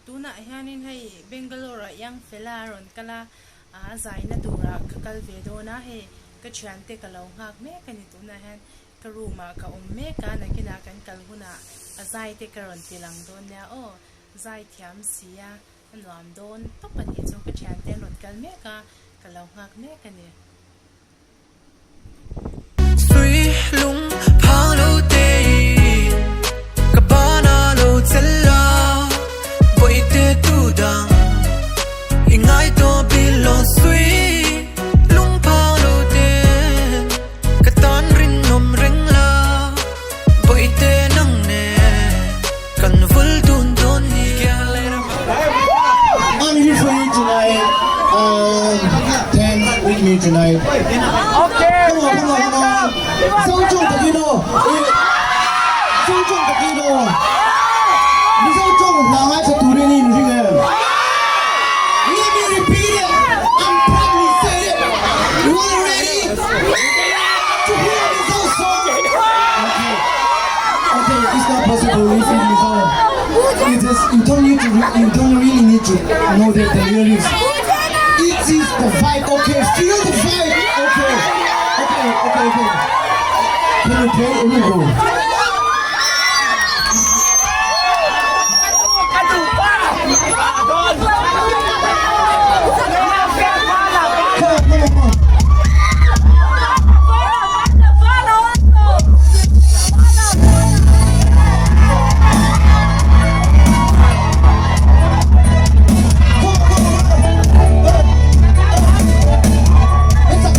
tuna hianin hei Bangalore yang Fella ron kala zai na tura kakal vedo na he ka chante kalau ngak me kani tuna han karuma ka me ka na kinakan kalhuna azai te karon tilang don ya zai thiam sia anwam don to pan hi chu ka chante ron kal me ka kalau ngak me kani sui lung phang lo te ka bana lo chella boi te tu dang ingai to bilo sui lung phang lo te ka tan rin nom ring la boi te nang ne kan vul dun don ni kya le I'm here for you tonight. Dance with me tonight. Okay. Come on. Sojo Takino. Sojo Takino. Sojo Nanga sa Turini Nushinga. Let me repeat it. I'm proudly saying it. You all ready to hear this whole song? Okay, it's not possible to sing this song. You don't really need to know the lyrics. It is the vibe, okay? Feel the vibe, okay? Can you play? Let me go. Come on. It's a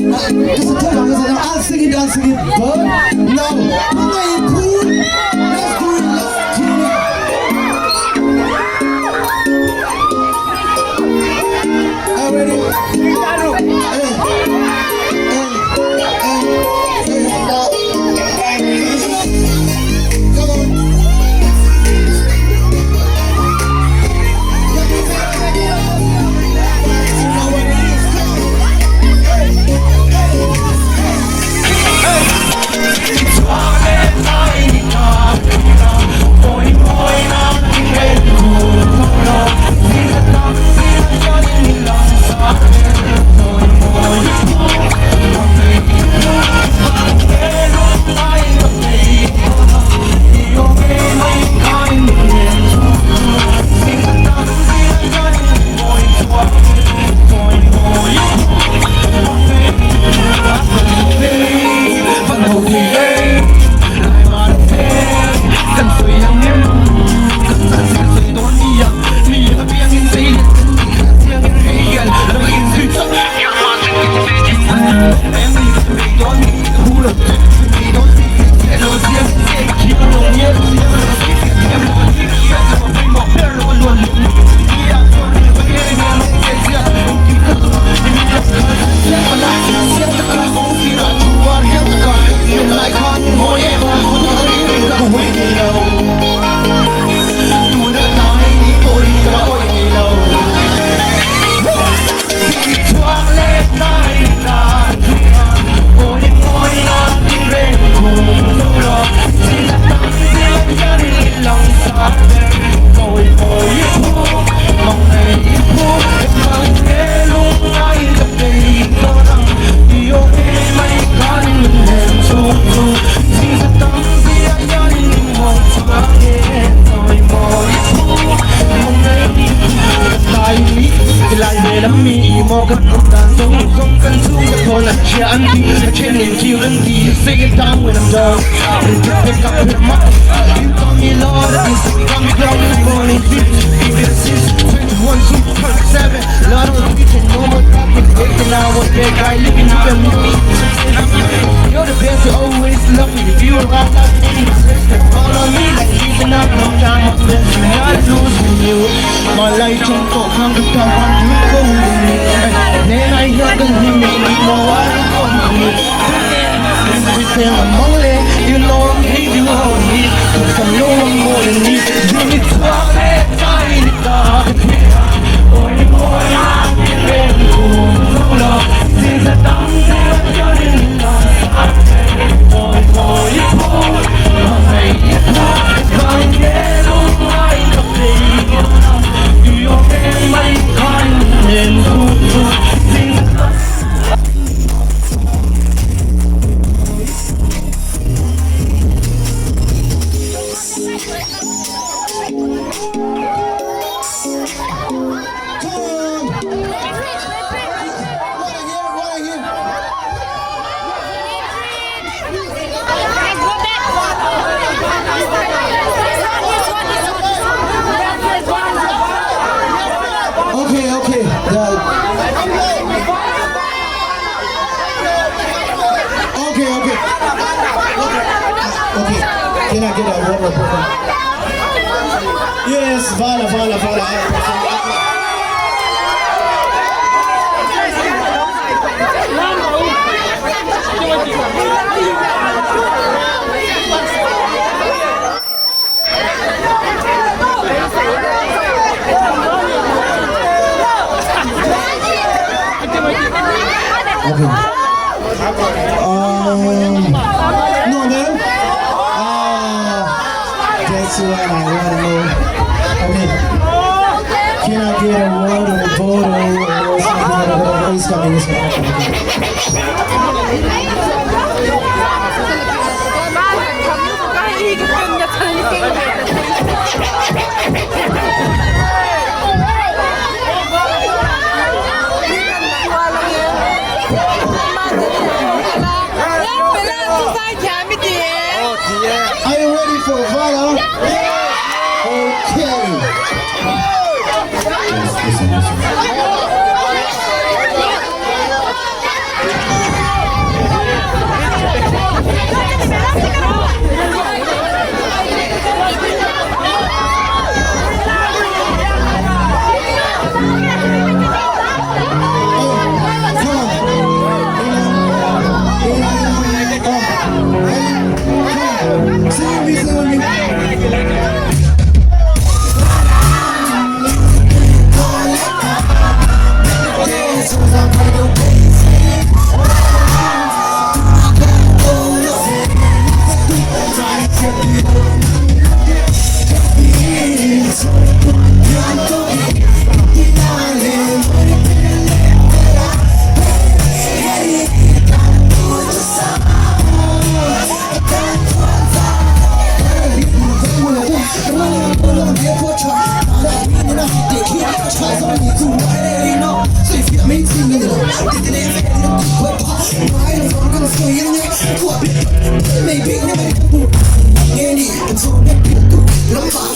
I'll sing it, but no, I'm not cool. Let's do it, let's tune it. Are ready? Come on. Sing it down when I'm done. Pick up the mic. You call me Lord. Call me God. You morning. Give it a 6, 21, 2, 7. Lot of people no more talking. Taking out one big guy living you can meet me. You're the best. You always love me. If you around like me, all on me like leaving out no time. I'm best. Not losing you. My life don't go. Come to come on. You go with me. Then I hear the name. You know I don't go with me. Everything I'm only, you know I'm here, you hold me. Cause I know I'm more than me. You need to have that tiny dog. Oh, you know I'm here, hold up. Since I don't say I'm getting lost. Oh, you pull, you can't get on like a baby. You're in my kindness. Can I get a one more? Yes, Fella. No, man. That's what I want to know. Okay. Can I get a word or a photo or something? It's coming. Are you ready for Fella? Okay. Listen. Come